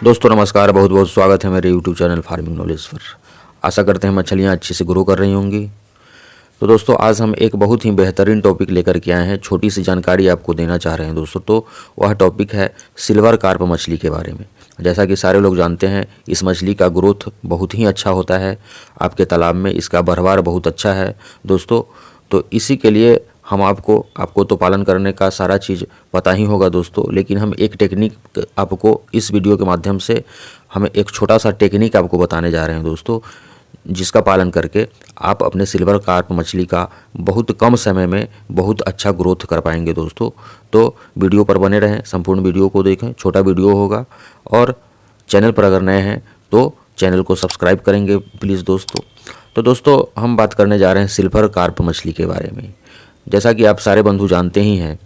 दोस्तों नमस्कार, बहुत बहुत स्वागत है मेरे YouTube चैनल फार्मिंग नॉलेज पर। आशा करते हैं मछलियाँ अच्छे से ग्रो कर रही होंगी। तो दोस्तों आज हम एक बहुत ही बेहतरीन टॉपिक लेकर के आए हैं। छोटी सी जानकारी आपको देना चाह रहे हैं दोस्तों। तो वह टॉपिक है सिल्वर कार्प मछली के बारे में। जैसा कि सारे लोग जानते हैं, इस मछली का ग्रोथ बहुत ही अच्छा होता है आपके तालाब में। इसका बढ़वार बहुत अच्छा है दोस्तों। तो इसी के लिए हम आपको तो पालन करने का सारा चीज़ पता ही होगा दोस्तों, लेकिन हम एक टेक्निक आपको इस वीडियो के माध्यम से हम एक छोटा सा टेक्निक आपको बताने जा रहे हैं दोस्तों, जिसका पालन करके आप अपने सिल्वर कार्प मछली का बहुत कम समय में बहुत अच्छा ग्रोथ कर पाएंगे दोस्तों। तो वीडियो पर बने रहें, संपूर्ण वीडियो को देखें। छोटा वीडियो होगा और चैनल पर अगर नए हैं तो चैनल को सब्सक्राइब करेंगे प्लीज़ दोस्तों। तो दोस्तों हम बात करने जा रहे हैं सिल्वर कार्प मछली के बारे में। जैसा कि आप सारे बंधु जानते ही हैं,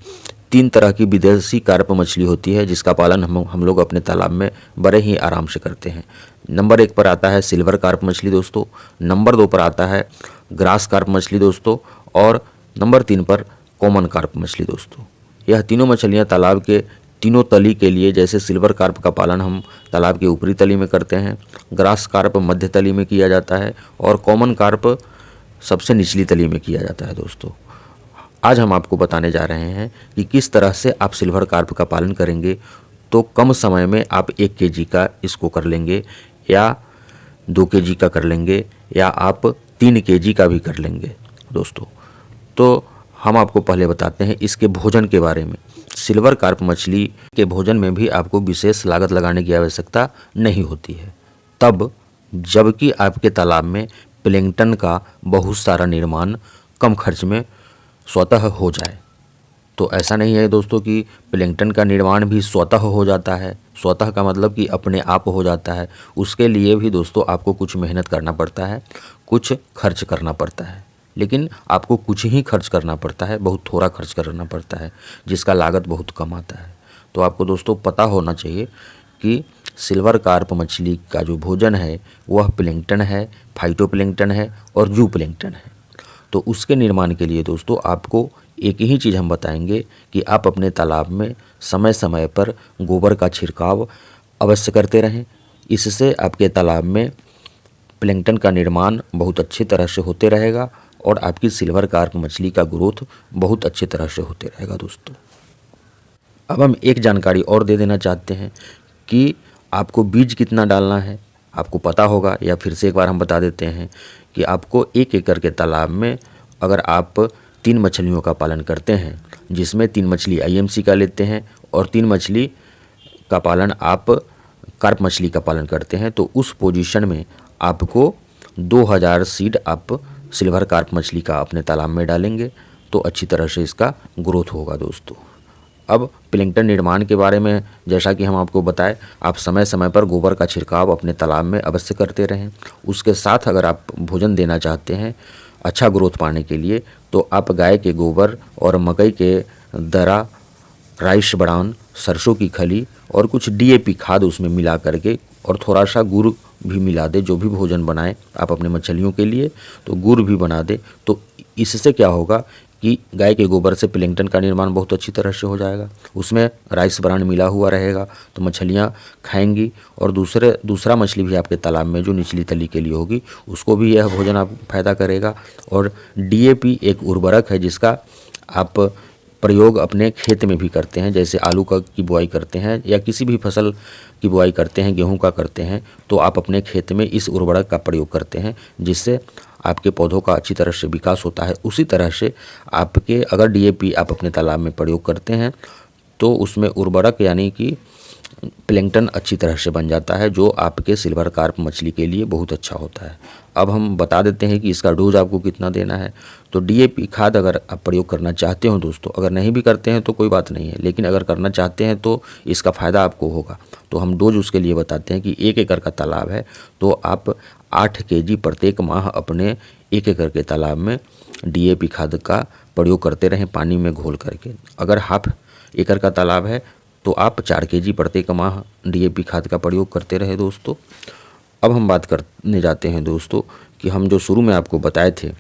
3 तरह की विदेशी कार्प मछली होती है जिसका पालन हम लोग अपने तालाब में बड़े ही आराम से करते हैं। नंबर 1 पर आता है सिल्वर कार्प मछली दोस्तों, नंबर 2 पर आता है ग्रास कार्प मछली दोस्तों, और नंबर 3 पर कॉमन कार्प मछली दोस्तों। यह तीनों मछलियाँ तालाब के तीनों तली के लिए, जैसे सिल्वर कार्प का पालन हम तालाब के ऊपरी तली में करते हैं, ग्रास कार्प मध्य तली में किया जाता है, और कॉमन कार्प सबसे निचली तली में किया जाता है दोस्तों। आज हम आपको बताने जा रहे हैं कि किस तरह से आप सिल्वर कार्प का पालन करेंगे तो कम समय में आप 1 केजी का इसको कर लेंगे, या 2 केजी का कर लेंगे, या आप 3 केजी का भी कर लेंगे दोस्तों। तो हम आपको पहले बताते हैं इसके भोजन के बारे में। सिल्वर कार्प मछली के भोजन में भी आपको विशेष लागत लगाने की आवश्यकता नहीं होती है, तब जबकि आपके तालाब में प्लैंक्टन का बहुत सारा निर्माण कम खर्च में स्वतः हो जाए। तो ऐसा नहीं है दोस्तों कि प्लैंक्टन का निर्माण भी स्वतः हो जाता है। स्वतः का मतलब कि अपने आप हो जाता है। उसके लिए भी दोस्तों आपको कुछ मेहनत करना पड़ता है, कुछ खर्च करना पड़ता है, लेकिन आपको कुछ ही खर्च करना पड़ता है, बहुत थोड़ा खर्च करना पड़ता है, जिसका लागत बहुत कम आता है। तो आपको दोस्तों पता होना चाहिए कि सिल्वर कार्प मछली का जो भोजन है वह प्लैंक्टन है, फाइटोप्लैंक्टन है और जू प्लैंक्टन है। तो उसके निर्माण के लिए दोस्तों आपको एक ही चीज़ हम बताएंगे कि आप अपने तालाब में समय समय पर गोबर का छिड़काव अवश्य करते रहें। इससे आपके तालाब में प्लैंक्टन का निर्माण बहुत अच्छी तरह से होते रहेगा और आपकी सिल्वर कार्प मछली का ग्रोथ बहुत अच्छी तरह से होते रहेगा दोस्तों। अब हम एक जानकारी और दे देना चाहते हैं कि आपको बीज कितना डालना है आपको पता होगा, या फिर से एक बार हम बता देते हैं कि आपको 1 एकड़ के तालाब में अगर आप 3 मछलियों का पालन करते हैं, जिसमें 3 मछली IMC का लेते हैं और 3 मछली का पालन आप कार्प मछली का पालन करते हैं, तो उस पोजीशन में आपको 2000 सीड आप सिल्वर कार्प मछली का अपने तालाब में डालेंगे तो अच्छी तरह से इसका ग्रोथ होगा दोस्तों। अब प्लैंक्टन निर्माण के बारे में जैसा कि हम आपको बताएं, आप समय समय पर गोबर का छिड़काव अपने तालाब में अवश्य करते रहें। उसके साथ अगर आप भोजन देना चाहते हैं अच्छा ग्रोथ पाने के लिए, तो आप गाय के गोबर और मकई के दरा, राइस ब्रान, सरसों की खली और कुछ DAP खाद उसमें मिला करके और थोड़ा सा गुड़ भी मिला दे। जो भी भोजन बनाएं आप अपने मछलियों के लिए तो गुड़ भी बना दे। तो इससे क्या होगा कि गाय के गोबर से प्लैंक्टन का निर्माण बहुत अच्छी तरह से हो जाएगा। उसमें राइस ब्रान मिला हुआ रहेगा तो मछलियाँ खाएंगी, और दूसरा मछली भी आपके तालाब में जो निचली तली के लिए होगी उसको भी यह भोजन आप फायदा करेगा। और DAP एक उर्वरक है जिसका आप प्रयोग अपने खेत में भी करते हैं, जैसे आलू की बुआई करते हैं या किसी भी फसल की बुआई करते हैं, गेहूं का करते हैं, तो आप अपने खेत में इस उर्वरक का प्रयोग करते हैं जिससे आपके पौधों का अच्छी तरह से विकास होता है। उसी तरह से आपके अगर DAP आप अपने तालाब में प्रयोग करते हैं तो उसमें उर्वरक यानी कि प्लैंक्टन अच्छी तरह से बन जाता है, जो आपके सिल्वर कार्प मछली के लिए बहुत अच्छा होता है। अब हम बता देते हैं कि इसका डोज आपको कितना देना है। तो DAP खाद अगर आप प्रयोग करना चाहते हो दोस्तों, अगर नहीं भी करते हैं तो कोई बात नहीं है, लेकिन अगर करना चाहते हैं तो इसका फ़ायदा आपको होगा। तो हम डोज उसके लिए बताते हैं कि 1 एकड़ का तालाब है तो आप 8 केजी प्रत्येक माह अपने 1 एकड़ के तालाब में DAP खाद का प्रयोग करते रहें पानी में घोल करके। अगर ½ एकड़ का तालाब है तो आप 4 केजी प्रत्येक माह DAP खाद का प्रयोग करते रहे दोस्तों। अब हम बात करने जाते हैं दोस्तों कि हम जो शुरू में आपको बताए थे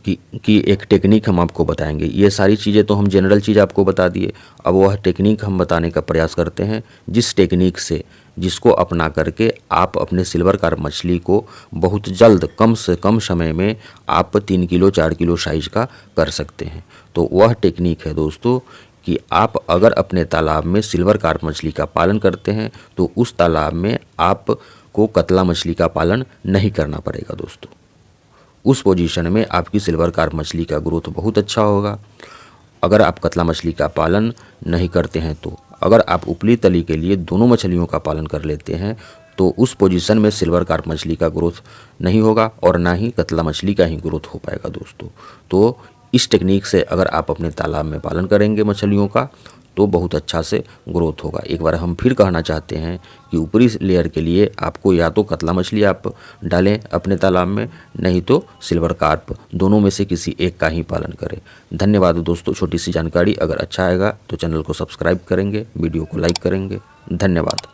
कि एक टेक्निक हम आपको बताएंगे। ये सारी चीज़ें तो हम जनरल चीज़ आपको बता दिए, अब वह टेक्निक हम बताने का प्रयास करते हैं जिस टेक्निक से जिसको अपना करके आप अपने सिल्वर कार्प मछली को बहुत जल्द कम से कम समय में आप 3 किलो 4 किलो साइज का कर सकते हैं। तो वह टेक्निक है दोस्तों कि आप अगर अपने तालाब में सिल्वर कार्प मछली का पालन करते हैं तो उस तालाब में आपको कतला मछली का पालन नहीं करना पड़ेगा दोस्तों। उस पोजीशन में आपकी सिल्वर कार्प मछली का ग्रोथ बहुत अच्छा होगा। अगर आप कतला मछली का पालन नहीं करते हैं तो अगर आप उपली तली के लिए दोनों मछलियों का पालन कर लेते हैं तो उस पोजीशन में सिल्वर कार्प मछली का ग्रोथ नहीं होगा और ना ही कतला मछली का ही ग्रोथ हो पाएगा दोस्तों। तो इस टेक्निक से अगर आप अपने तालाब में पालन करेंगे मछलियों का तो बहुत अच्छा से ग्रोथ होगा। एक बार हम फिर कहना चाहते हैं कि ऊपरी लेयर के लिए आपको या तो कतला मछली आप डालें अपने तालाब में, नहीं तो सिल्वर कार्प, दोनों में से किसी एक का ही पालन करें। धन्यवाद दोस्तों। छोटी सी जानकारी अगर अच्छा आएगा तो चैनल को सब्सक्राइब करेंगे, वीडियो को लाइक करेंगे। धन्यवाद।